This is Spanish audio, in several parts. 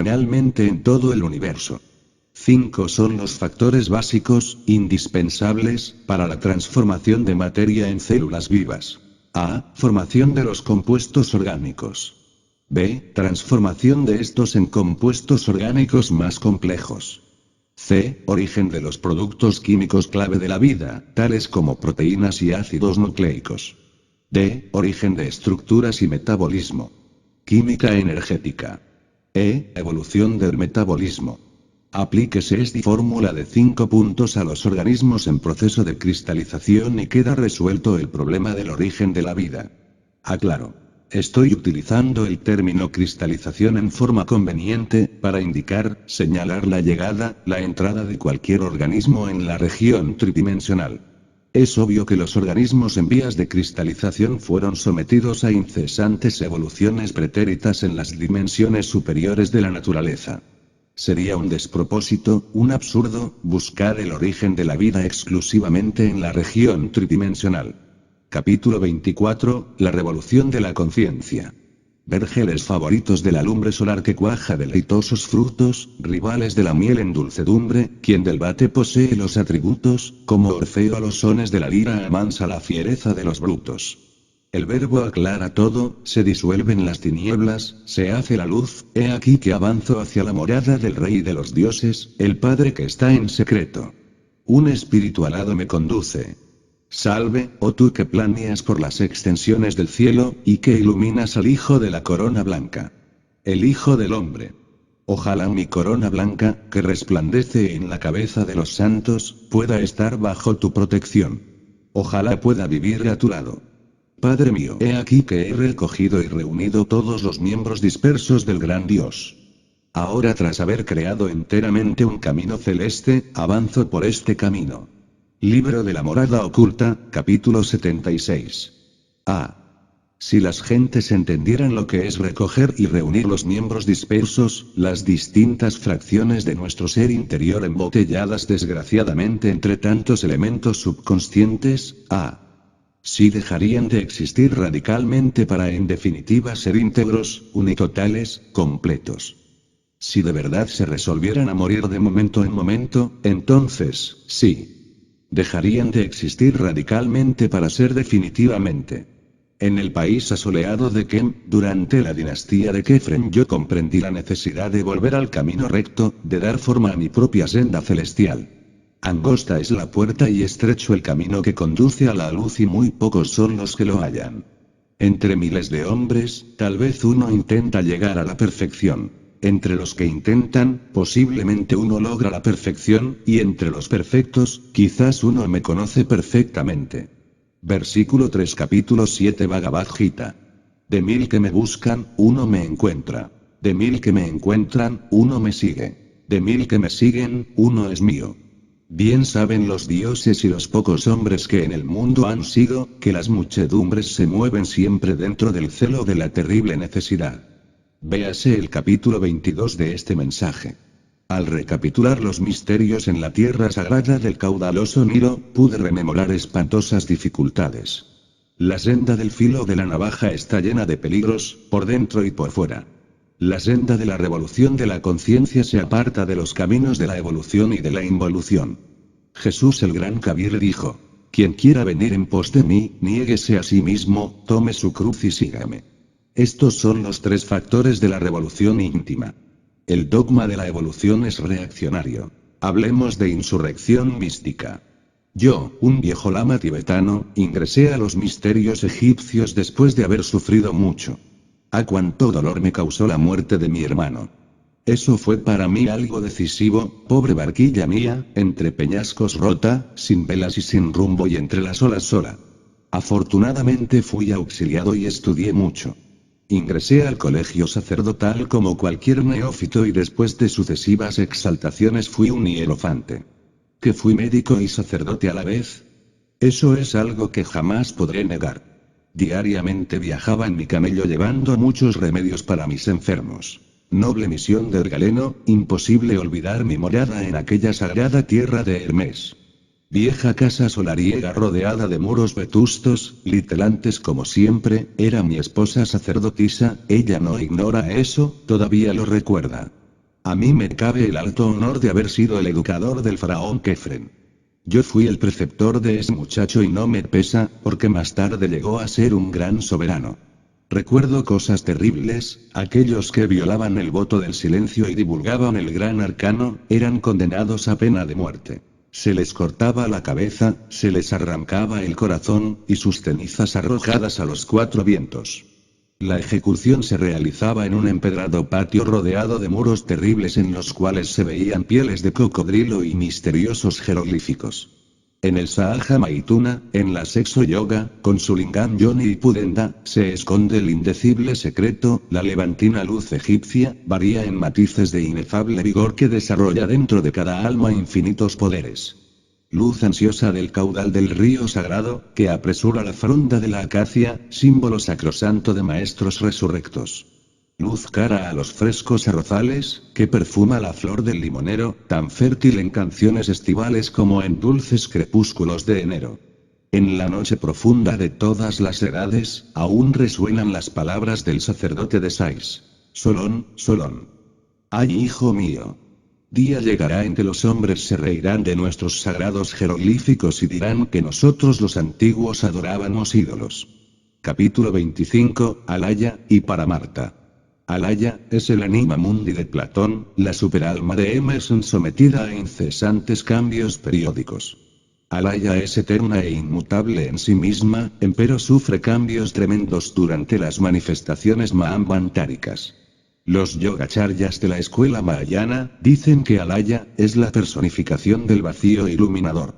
gravitacionalmente en todo el universo. 5 son los factores básicos, indispensables, para la transformación de materia en células vivas. A. Formación de los compuestos orgánicos. B. Transformación de estos en compuestos orgánicos más complejos. C. Origen de los productos químicos clave de la vida, tales como proteínas y ácidos nucleicos. D. Origen de estructuras y metabolismo. Química energética. E. Evolución del metabolismo. Aplíquese esta fórmula de 5 puntos a los organismos en proceso de cristalización y queda resuelto el problema del origen de la vida. Aclaro. Estoy utilizando el término cristalización en forma conveniente, para indicar, señalar la llegada, la entrada de cualquier organismo en la región tridimensional. Es obvio que los organismos en vías de cristalización fueron sometidos a incesantes evoluciones pretéritas en las dimensiones superiores de la naturaleza. Sería un despropósito, un absurdo, buscar el origen de la vida exclusivamente en la región tridimensional. Capítulo 24, la revolución de la conciencia. Vergeles favoritos de la lumbre solar que cuaja deleitosos frutos, rivales de la miel en dulcedumbre, quien del bate posee los atributos, como Orfeo a los sones de la lira amansa la fiereza de los brutos. El verbo aclara todo, se disuelven las tinieblas, se hace la luz, he aquí que avanzo hacia la morada del Rey de los dioses, el Padre que está en secreto. Un espíritu alado me conduce. Salve, oh tú que planeas por las extensiones del cielo, y que iluminas al Hijo de la corona blanca. El Hijo del Hombre. Ojalá mi corona blanca, que resplandece en la cabeza de los santos, pueda estar bajo tu protección. Ojalá pueda vivir a tu lado. Padre mío, he aquí que he recogido y reunido todos los miembros dispersos del gran Dios. Ahora, tras haber creado enteramente un camino celeste, avanzo por este camino. Libro de la morada oculta, capítulo 76. A. Si las gentes entendieran lo que es recoger y reunir los miembros dispersos, las distintas fracciones de nuestro ser interior embotelladas desgraciadamente entre tantos elementos subconscientes, A. Si dejarían de existir radicalmente para en definitiva ser íntegros, unitotales, completos. Si de verdad se resolvieran a morir de momento en momento, entonces, sí. Dejarían de existir radicalmente para ser definitivamente. En el país asoleado de Kem, durante la dinastía de Kefren, yo comprendí la necesidad de volver al camino recto, de dar forma a mi propia senda celestial. Angosta es la puerta y estrecho el camino que conduce a la luz y muy pocos son los que lo hallan. Entre miles de hombres, tal vez uno intenta llegar a la perfección. Entre los que intentan, posiblemente uno logra la perfección, y entre los perfectos, quizás uno me conoce perfectamente. Versículo 3 capítulo 7 Bhagavad Gita. De 1000 que me buscan, uno me encuentra. De 1000 que me encuentran, uno me sigue. De 1000 que me siguen, uno es mío. Bien saben los dioses y los pocos hombres que en el mundo han sido, que las muchedumbres se mueven siempre dentro del celo de la terrible necesidad. Véase el capítulo 22 de este mensaje. Al recapitular los misterios en la tierra sagrada del caudaloso Nilo, pude rememorar espantosas dificultades. La senda del filo de la navaja está llena de peligros, por dentro y por fuera. La senda de la revolución de la conciencia se aparta de los caminos de la evolución y de la involución. Jesús el gran Kabir dijo: quien quiera venir en pos de mí, niéguese a sí mismo, tome su cruz y sígame. Estos son los 3 factores de la revolución íntima. El dogma de la evolución es reaccionario. Hablemos de insurrección mística. Yo, un viejo lama tibetano, ingresé a los misterios egipcios después de haber sufrido mucho. ¡Ah, cuánto dolor me causó la muerte de mi hermano! Eso fue para mí algo decisivo, pobre barquilla mía, entre peñascos rota, sin velas y sin rumbo y entre las olas sola. Afortunadamente fui auxiliado y estudié mucho. Ingresé al colegio sacerdotal como cualquier neófito y después de sucesivas exaltaciones fui un hierofante. ¿Que fui médico y sacerdote a la vez? Eso es algo que jamás podré negar. Diariamente viajaba en mi camello llevando muchos remedios para mis enfermos. Noble misión del galeno, imposible olvidar mi morada en aquella sagrada tierra de Hermes. Vieja casa solariega rodeada de muros vetustos, litelantes como siempre, era mi esposa sacerdotisa, ella no ignora eso, todavía lo recuerda. A mí me cabe el alto honor de haber sido el educador del faraón Kefren. Yo fui el preceptor de ese muchacho y no me pesa, porque más tarde llegó a ser un gran soberano. Recuerdo cosas terribles, aquellos que violaban el voto del silencio y divulgaban el gran arcano, eran condenados a pena de muerte. Se les cortaba la cabeza, se les arrancaba el corazón, y sus cenizas arrojadas a los cuatro vientos. La ejecución se realizaba en un empedrado patio rodeado de muros terribles en los cuales se veían pieles de cocodrilo y misteriosos jeroglíficos. En el Sahaja Maituna, en la Sexo Yoga, con su Lingam Yoni y Pudenda, se esconde el indecible secreto, la levantina luz egipcia, varía en matices de inefable vigor que desarrolla dentro de cada alma infinitos poderes. Luz ansiosa del caudal del río sagrado, que apresura la fronda de la acacia, símbolo sacrosanto de maestros resurrectos. Luz cara a los frescos arrozales, que perfuma la flor del limonero, tan fértil en canciones estivales como en dulces crepúsculos de enero. En la noche profunda de todas las edades, aún resuenan las palabras del sacerdote de Sais. Solón, Solón. Ay, hijo mío. Día llegará en que los hombres se reirán de nuestros sagrados jeroglíficos y dirán que nosotros los antiguos adorábamos ídolos. Capítulo 25, Alaya, y Paramarta. Alaya, es el anima mundi de Platón, la superalma de Emerson sometida a incesantes cambios periódicos. Alaya es eterna e inmutable en sí misma, empero sufre cambios tremendos durante las manifestaciones mahambantáricas. Los yogacharyas de la escuela mahayana dicen que Alaya es la personificación del vacío iluminador.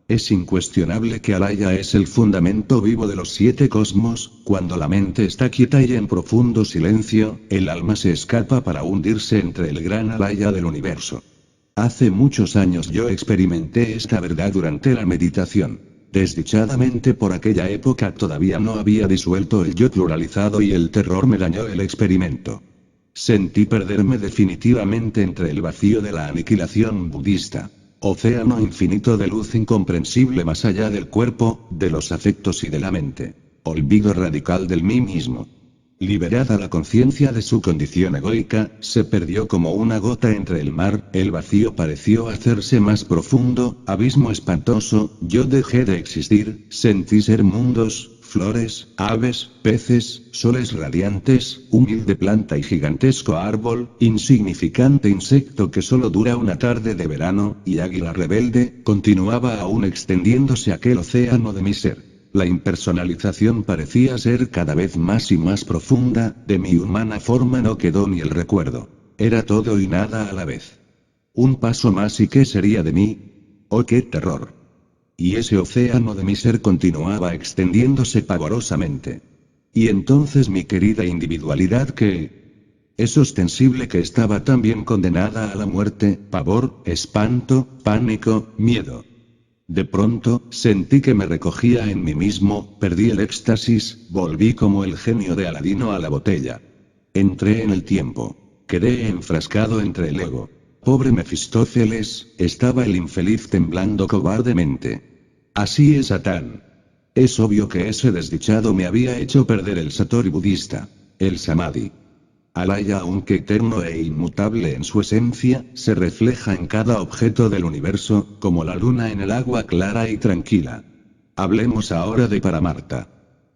Es incuestionable que Alaya es el fundamento vivo de los 7 cosmos. Cuando la mente está quieta y en profundo silencio, el alma se escapa para hundirse entre el gran Alaya del universo. Hace muchos años yo experimenté esta verdad durante la meditación. Desdichadamente por aquella época todavía no había disuelto el yo pluralizado y el terror me dañó el experimento. Sentí perderme definitivamente entre el vacío de la aniquilación budista. Océano infinito de luz incomprensible más allá del cuerpo, de los afectos y de la mente. Olvido radical del mí mismo. Liberada la conciencia de su condición egoica, se perdió como una gota entre el mar, el vacío pareció hacerse más profundo, abismo espantoso, yo dejé de existir, sentí ser mundos, flores, aves, peces, soles radiantes, humilde planta y gigantesco árbol, insignificante insecto que solo dura una tarde de verano, y águila rebelde, continuaba aún extendiéndose aquel océano de mi ser. La impersonalización parecía ser cada vez más y más profunda, de mi humana forma no quedó ni el recuerdo. Era todo y nada a la vez. Un paso más y ¿qué sería de mí? ¡Oh, qué terror! Y ese océano de mi ser continuaba extendiéndose pavorosamente. Y entonces mi querida individualidad que es ostensible que estaba también condenada a la muerte, pavor, espanto, pánico, miedo. De pronto, sentí que me recogía en mí mismo, perdí el éxtasis, volví como el genio de Aladino a la botella. Entré en el tiempo. Quedé enfrascado entre el ego. Pobre Mefistófeles, estaba el infeliz temblando cobardemente. Así es Satán. Es obvio que ese desdichado me había hecho perder el Satori budista, el Samadhi. Alaya, aunque eterno e inmutable en su esencia, se refleja en cada objeto del universo, como la luna en el agua clara y tranquila. Hablemos ahora de Paramarta.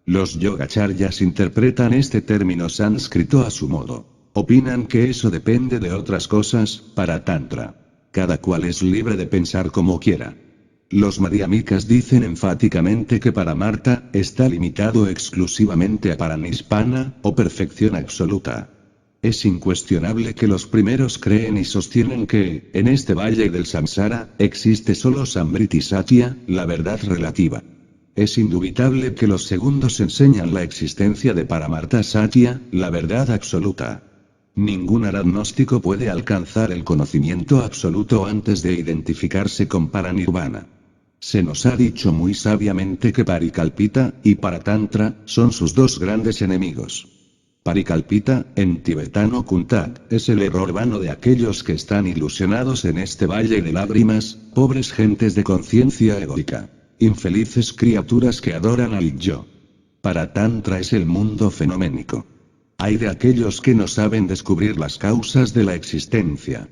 Los yogacharyas interpretan este término sánscrito a su modo. Opinan que eso depende de otras cosas, para Tantra. Cada cual es libre de pensar como quiera. Los madhyamikas dicen enfáticamente que Paramarta está limitado exclusivamente a Paranibbana, o perfección absoluta. Es incuestionable que los primeros creen y sostienen que, en este valle del samsara, existe solo Samvriti Satya, la verdad relativa. Es indubitable que los segundos enseñan la existencia de Paramarta Satya, la verdad absoluta. Ningún agnóstico puede alcanzar el conocimiento absoluto antes de identificarse con Paranirvana. Se nos ha dicho muy sabiamente que Parikalpita y Paratantra son sus dos grandes enemigos. Parikalpita, en tibetano Kuntat, es el error vano de aquellos que están ilusionados en este valle de lágrimas, pobres gentes de conciencia egoica. Infelices criaturas que adoran al yo. Paratantra es el mundo fenoménico. Hay de aquellos que no saben descubrir las causas de la existencia.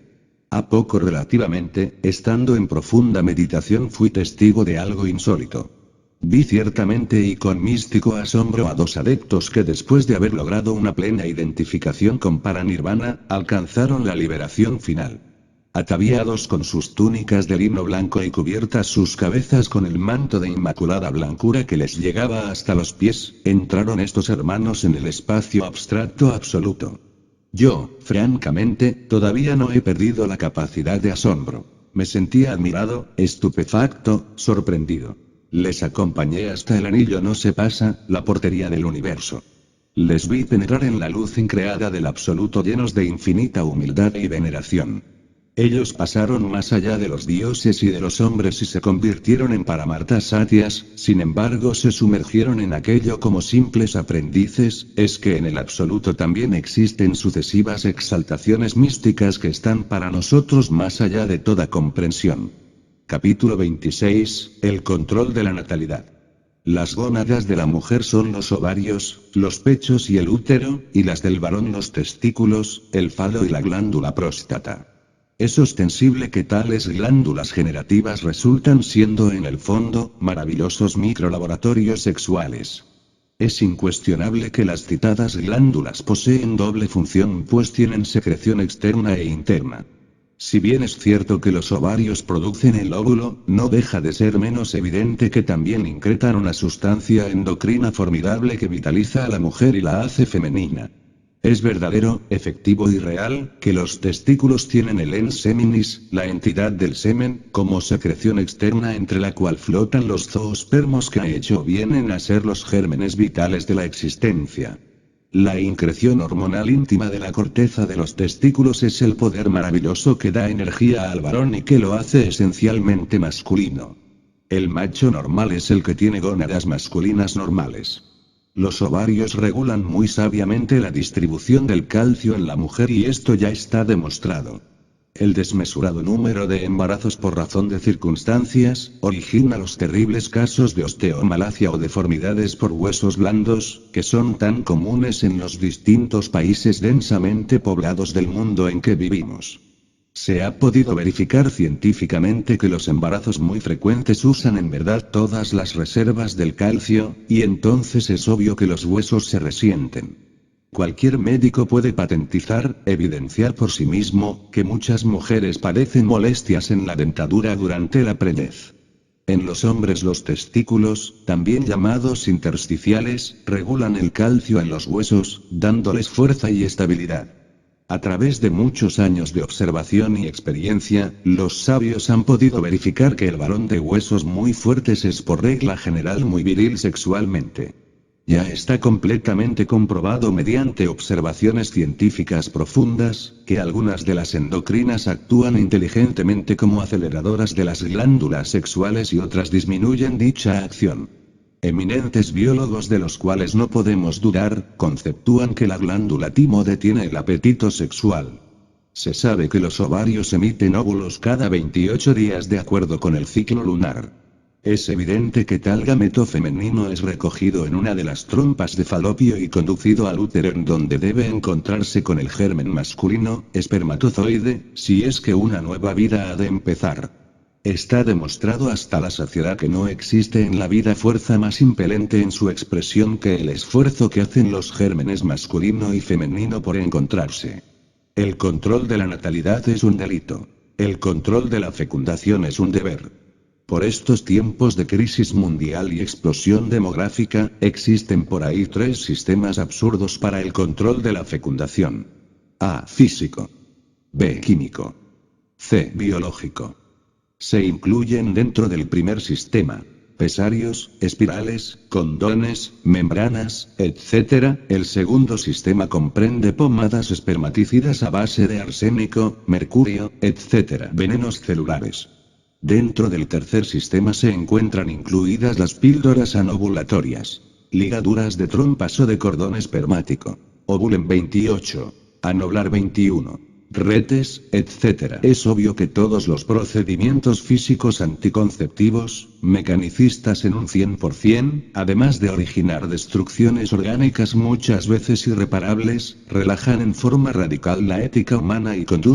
A poco relativamente, estando en profunda meditación fui testigo de algo insólito. Vi ciertamente y con místico asombro a dos adeptos que después de haber logrado una plena identificación con Paranirvana, alcanzaron la liberación final. Ataviados con sus túnicas de lino blanco y cubiertas sus cabezas con el manto de inmaculada blancura que les llegaba hasta los pies, entraron estos hermanos en el espacio abstracto absoluto. Yo, francamente, todavía no he perdido la capacidad de asombro. Me sentía admirado, estupefacto, sorprendido. Les acompañé hasta el anillo no se pasa, la portería del universo. Les vi penetrar en la luz increada del absoluto llenos de infinita humildad y veneración. Ellos pasaron más allá de los dioses y de los hombres y se convirtieron en Paramartas Satyas, sin embargo se sumergieron en aquello como simples aprendices. Es que en el absoluto también existen sucesivas exaltaciones místicas que están para nosotros más allá de toda comprensión. Capítulo 26, el control de la natalidad. Las gónadas de la mujer son los ovarios, los pechos y el útero, y las del varón los testículos, el falo y la glándula próstata. Es ostensible que tales glándulas generativas resultan siendo en el fondo, maravillosos microlaboratorios sexuales. Es incuestionable que las citadas glándulas poseen doble función pues tienen secreción externa e interna. Si bien es cierto que los ovarios producen el óvulo, no deja de ser menos evidente que también incretan una sustancia endocrina formidable que vitaliza a la mujer y la hace femenina. Es verdadero, efectivo y real, que los testículos tienen el ens seminis, la entidad del semen, como secreción externa entre la cual flotan los zoospermos que a hecho vienen a ser los gérmenes vitales de la existencia. La increción hormonal íntima de la corteza de los testículos es el poder maravilloso que da energía al varón y que lo hace esencialmente masculino. El macho normal es el que tiene gónadas masculinas normales. Los ovarios regulan muy sabiamente la distribución del calcio en la mujer y esto ya está demostrado. El desmesurado número de embarazos por razón de circunstancias, origina los terribles casos de osteomalacia o deformidades por huesos blandos, que son tan comunes en los distintos países densamente poblados del mundo en que vivimos. Se ha podido verificar científicamente que los embarazos muy frecuentes usan en verdad todas las reservas del calcio, y entonces es obvio que los huesos se resienten. Cualquier médico puede patentizar, evidenciar por sí mismo, que muchas mujeres padecen molestias en la dentadura durante la preñez. En los hombres los testículos, también llamados intersticiales, regulan el calcio en los huesos, dándoles fuerza y estabilidad. A través de muchos años de observación y experiencia, los sabios han podido verificar que el varón de huesos muy fuertes es por regla general muy viril sexualmente. Ya está completamente comprobado mediante observaciones científicas profundas, que algunas de las endocrinas actúan inteligentemente como aceleradoras de las glándulas sexuales y otras disminuyen dicha acción. Eminentes biólogos de los cuales no podemos dudar, conceptúan que la glándula timo detiene el apetito sexual. Se sabe que los ovarios emiten óvulos cada 28 días de acuerdo con el ciclo lunar. Es evidente que tal gameto femenino es recogido en una de las trompas de Falopio y conducido al útero en donde debe encontrarse con el germen masculino, espermatozoide, si es que una nueva vida ha de empezar. Está demostrado hasta la saciedad que no existe en la vida fuerza más impelente en su expresión que el esfuerzo que hacen los gérmenes masculino y femenino por encontrarse. El control de la natalidad es un delito. El control de la fecundación es un deber. Por estos tiempos de crisis mundial y explosión demográfica, existen por ahí tres sistemas absurdos para el control de la fecundación. A. Físico. B. Químico. C. Biológico. Se incluyen dentro del primer sistema pesarios, espirales, condones, membranas, etc. El segundo sistema comprende pomadas espermaticidas a base de arsénico, mercurio, etc. Venenos celulares. Dentro del tercer sistema se encuentran incluidas las píldoras anovulatorias, ligaduras de trompas o de cordón espermático, Ovulen 28, Anoblar 21. retes, etc. Es obvio que todos los procedimientos físicos anticonceptivos, mecanicistas en un 100%, además de originar destrucciones orgánicas muchas veces irreparables, relajan en forma radical la ética humana y conducen